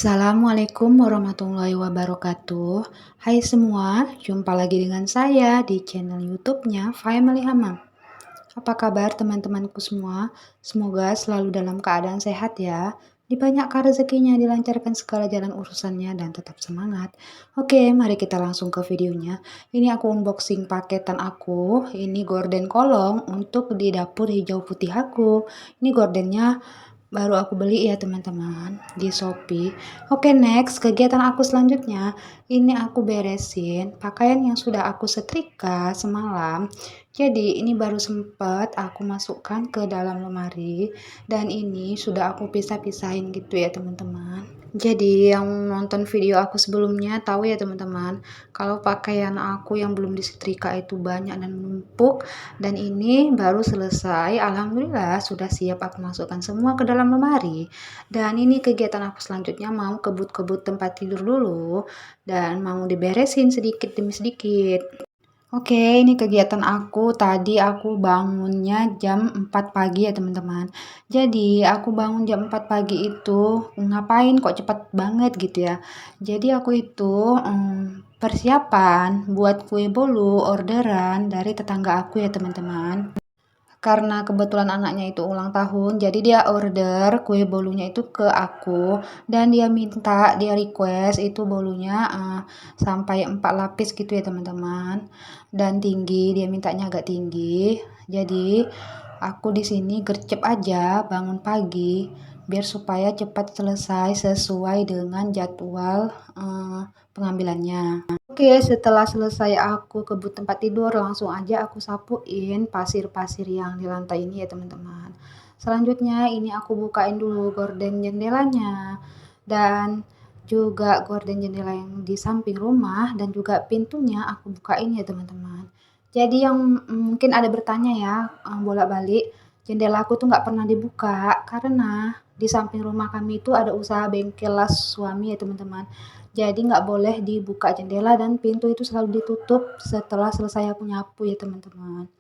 Assalamualaikum warahmatullahi wabarakatuh. Hai semua, jumpa lagi dengan saya di channel YouTube-nya Family Hamam. Apa kabar teman-temanku semua? Semoga selalu dalam keadaan sehat ya. Dibanyakan rezekinya, dilancarkan segala jalan urusannya, dan tetap semangat. Oke, mari kita langsung ke videonya. Ini aku unboxing paketan aku. Ini gorden kolong untuk di dapur hijau putih aku. Ini gordennya baru aku beli ya teman-teman di Shopee. Oke, next kegiatan aku selanjutnya, ini aku beresin pakaian yang sudah aku setrika semalam. Jadi ini baru sempat aku masukkan ke dalam lemari, dan ini sudah aku pisah-pisahin gitu ya teman-teman. Jadi yang nonton video aku sebelumnya tahu ya teman-teman, kalau pakaian aku yang belum disetrika itu banyak dan menumpuk, dan ini baru selesai. Alhamdulillah sudah siap aku masukkan semua ke dalam lemari. Dan ini kegiatan aku selanjutnya, mau kebut-kebut tempat tidur dulu dan mau diberesin sedikit demi sedikit. Oke, ini kegiatan aku. Tadi aku bangunnya jam 4 pagi ya teman-teman. Jadi aku bangun jam 4 pagi itu ngapain kok cepat banget gitu ya. Jadi aku itu persiapan buat kue bolu orderan dari tetangga aku ya teman-teman. Karena kebetulan anaknya itu ulang tahun, jadi dia order kue bolunya itu ke aku, dan dia request itu bolunya sampai 4 lapis gitu ya teman-teman, dan tinggi, dia mintanya agak tinggi. Jadi aku di sini gercep aja bangun pagi biar supaya cepat selesai sesuai dengan jadwal pengambilannya. Oke, setelah selesai aku kebut tempat tidur, langsung aja aku sapuin pasir-pasir yang di lantai ini ya teman-teman. Selanjutnya ini aku bukain dulu gorden jendelanya, dan juga gorden jendela yang di samping rumah, dan juga pintunya aku bukain ya teman-teman. Jadi yang mungkin ada bertanya ya, bolak-balik, jendela aku tuh nggak pernah dibuka karena di samping rumah kami itu ada usaha bengkel las suami ya teman-teman. Jadi nggak boleh dibuka jendela, dan pintu itu selalu ditutup setelah selesai aku nyapu ya teman-teman.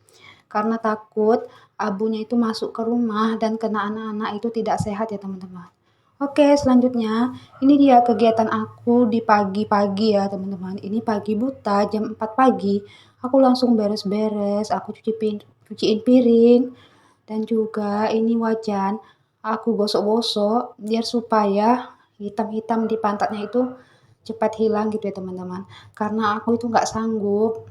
Karena takut abunya itu masuk ke rumah dan kena anak-anak, itu tidak sehat ya teman-teman. Oke, selanjutnya ini dia kegiatan aku di pagi-pagi ya teman-teman. Ini pagi buta jam 4 pagi. Aku langsung beres-beres, aku cuciin piring, dan juga ini wajan aku gosok-gosok biar supaya hitam-hitam di pantatnya itu cepat hilang gitu ya teman-teman. Karena aku itu nggak sanggup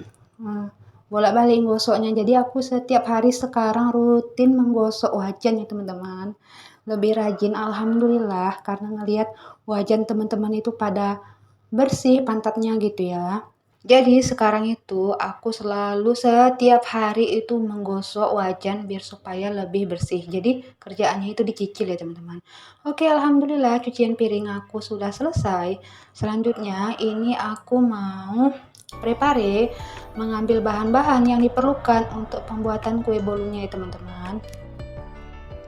bolak-balik gosoknya. Jadi aku setiap hari sekarang rutin menggosok wajan ya teman-teman. Lebih rajin alhamdulillah, karena ngelihat wajan teman-teman itu pada bersih pantatnya gitu ya. Jadi sekarang itu aku selalu setiap hari itu menggosok wajan biar supaya lebih bersih. Jadi kerjaannya itu dicicil ya teman-teman. Oke, alhamdulillah cucian piring aku sudah selesai. Selanjutnya ini aku mau prepare mengambil bahan-bahan yang diperlukan untuk pembuatan kue bolunya ya teman-teman.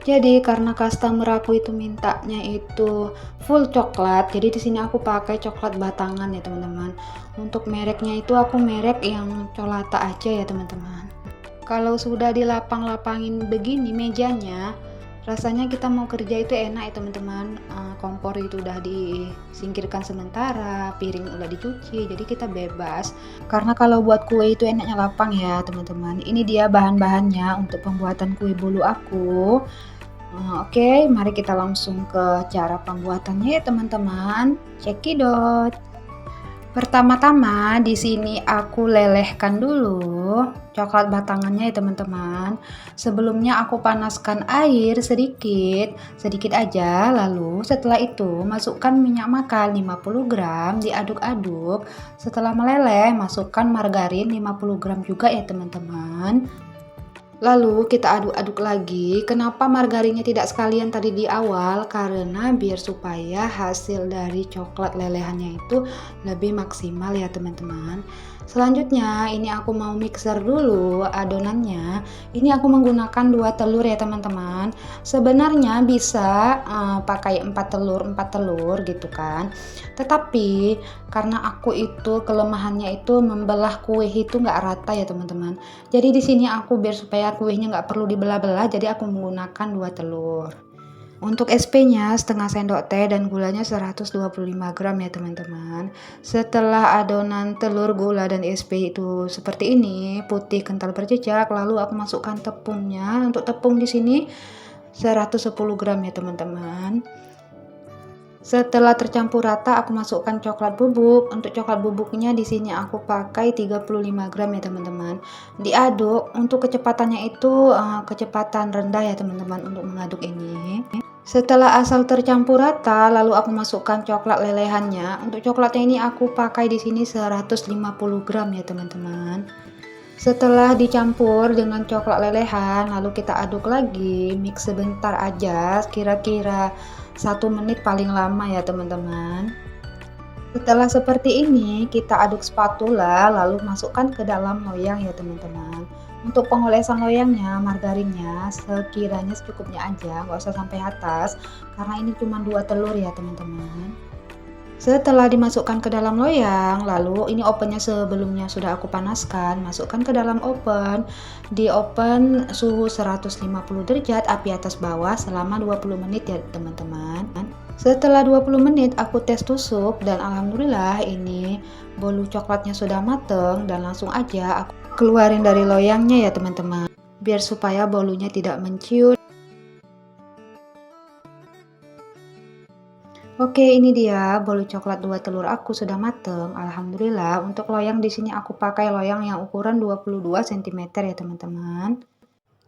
Jadi karena customer aku itu mintanya itu full coklat, jadi di sini aku pakai coklat batangan ya teman-teman. Untuk mereknya itu aku merek yang Colata aja ya teman-teman. Kalau sudah dilapang-lapangin begini mejanya, rasanya kita mau kerja itu enak ya teman-teman. Kompor itu udah disingkirkan sementara, piring udah dicuci, jadi kita bebas. Karena kalau buat kue itu enaknya lapang ya teman-teman. Ini dia bahan-bahannya untuk pembuatan kue bolu aku. Oke, mari kita langsung ke cara pembuatannya ya teman-teman. Cekidot. Pertama-tama di sini aku lelehkan dulu coklat batangannya ya teman-teman. Sebelumnya aku panaskan air sedikit, sedikit aja. Lalu setelah itu masukkan minyak makan 50 gram, diaduk-aduk. Setelah meleleh, masukkan margarin 50 gram juga ya teman-teman. Lalu kita aduk-aduk lagi. Kenapa margarinnya tidak sekalian tadi di awal? Karena biar supaya hasil dari coklat lelehannya itu lebih maksimal ya teman-teman. Selanjutnya ini aku mau mixer dulu adonannya. Ini aku menggunakan 2 telur ya teman-teman. Sebenarnya bisa pakai 4 telur gitu kan. Tetapi karena aku itu kelemahannya itu membelah kue itu nggak rata ya teman-teman. Jadi di sini aku biar supaya kuenya nggak perlu dibelah-belah, jadi aku menggunakan 2 telur. Untuk SP-nya setengah sendok teh dan gulanya 125 gram ya teman-teman. Setelah adonan telur, gula, dan SP itu seperti ini, putih kental berjejak, lalu aku masukkan tepungnya. Untuk tepung di sini 110 gram ya teman-teman. Setelah tercampur rata, aku masukkan coklat bubuk. Untuk coklat bubuknya di sini aku pakai 35 gram ya teman-teman. Diaduk. Untuk kecepatannya itu kecepatan rendah ya teman-teman untuk mengaduk ini. Setelah asal tercampur rata, lalu aku masukkan coklat lelehannya. Untuk coklatnya ini aku pakai di sini 150 gram ya teman-teman. Setelah dicampur dengan coklat lelehan, lalu kita aduk lagi, mix sebentar aja, kira-kira 1 menit paling lama ya teman-teman. Setelah seperti ini, kita aduk spatula, lalu masukkan ke dalam loyang ya teman-teman. Untuk pengolesan loyangnya, margarinnya sekiranya secukupnya aja, nggak usah sampai atas, karena ini cuma 2 telur ya teman-teman. Setelah dimasukkan ke dalam loyang, lalu ini ovennya sebelumnya sudah aku panaskan, masukkan ke dalam oven. Di oven suhu 150 derajat, api atas bawah selama 20 menit ya teman-teman. Setelah 20 menit aku tes tusuk dan alhamdulillah ini bolu coklatnya sudah mateng, dan langsung aja aku keluarin dari loyangnya ya teman-teman. Biar supaya bolunya tidak menciut. Oke, ini dia bolu coklat 2 telur aku sudah mateng. Alhamdulillah. Untuk loyang di sini aku pakai loyang yang ukuran 22 cm ya teman-teman.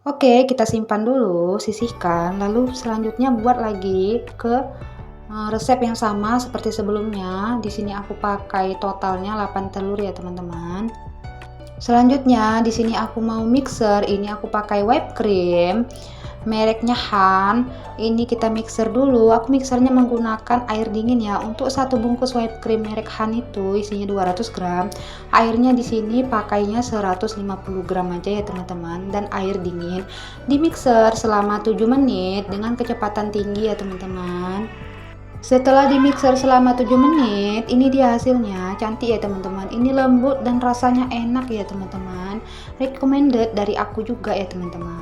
Oke, kita simpan dulu, sisihkan. Lalu selanjutnya buat lagi ke resep yang sama seperti sebelumnya. Di sini aku pakai totalnya 8 telur ya teman-teman. Selanjutnya di sini aku mau mixer. Ini aku pakai whipped cream mereknya Han. Ini kita mixer dulu. Aku mixernya menggunakan air dingin ya. Untuk satu bungkus whipped cream merek Han itu isinya 200 gram. Airnya di sini pakainya 150 gram aja ya teman-teman, dan air dingin. Di mixer selama 7 menit dengan kecepatan tinggi ya teman-teman. Setelah di mixer selama 7 menit, ini dia hasilnya. Cantik ya teman-teman. Ini lembut dan rasanya enak ya teman-teman. Recommended dari aku juga ya teman-teman.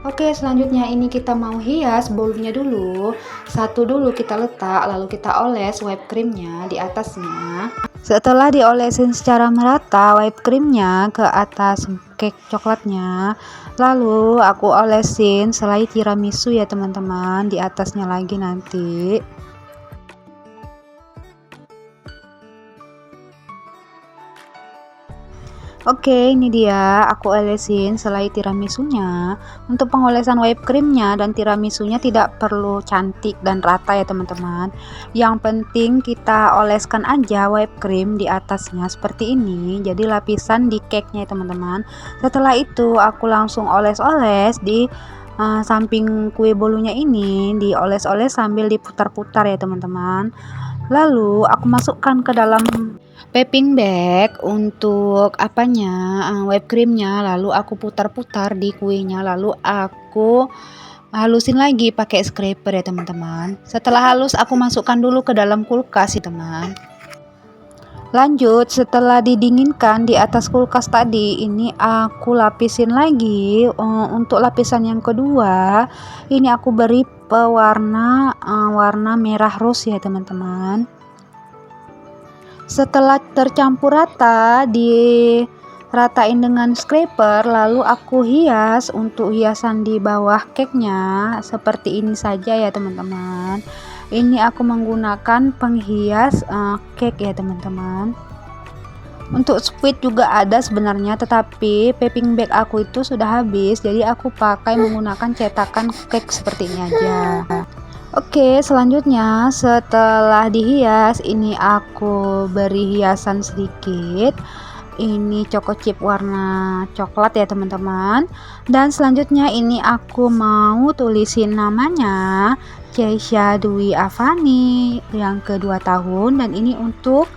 Oke, selanjutnya ini kita mau hias bolunya dulu. Satu dulu kita letak, lalu kita oles whipped creamnya di atasnya. Setelah diolesin secara merata whipped creamnya ke atas cake coklatnya, lalu aku olesin selai tiramisu ya teman-teman di atasnya lagi nanti. Oke, ini dia aku olesin selai tiramisunya. Untuk pengolesan whipped creamnya dan tiramisunya tidak perlu cantik dan rata ya teman-teman. Yang penting kita oleskan aja whipped cream di atasnya seperti ini. Jadi lapisan di cake-nya ya teman-teman. Setelah itu aku langsung oles-oles di samping kue bolunya ini, dioles-oles sambil diputar-putar ya teman-teman. Lalu aku masukkan ke dalam piping bag untuk whipped creamnya, lalu aku putar-putar di kuenya, lalu aku halusin lagi pakai scraper ya teman-teman. Setelah halus aku masukkan dulu ke dalam kulkas ya teman. Lanjut, setelah didinginkan di atas kulkas tadi, ini aku lapisin lagi. Untuk lapisan yang kedua, ini aku beri pewarna warna merah rose ya teman-teman. Setelah tercampur rata, diratain dengan scraper, lalu aku hias. Untuk hiasan di bawah cake-nya seperti ini saja ya teman-teman. Ini aku menggunakan penghias cake ya teman-teman. Untuk squid juga ada sebenarnya, tetapi piping bag aku itu sudah habis, jadi aku pakai menggunakan cetakan cake seperti ini aja. Oke, selanjutnya setelah dihias, ini aku beri hiasan sedikit. Ini choco chip warna coklat ya teman-teman. Dan selanjutnya ini aku mau tulisin namanya Keisha Dwi Avani yang kedua tahun, dan ini untuk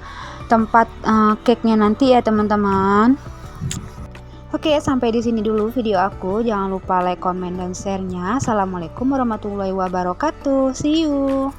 tempat cake-nya nanti ya teman-teman. Oke, sampai di sini dulu video aku. Jangan lupa like, comment, dan share-nya. Assalamualaikum warahmatullahi wabarakatuh. See you.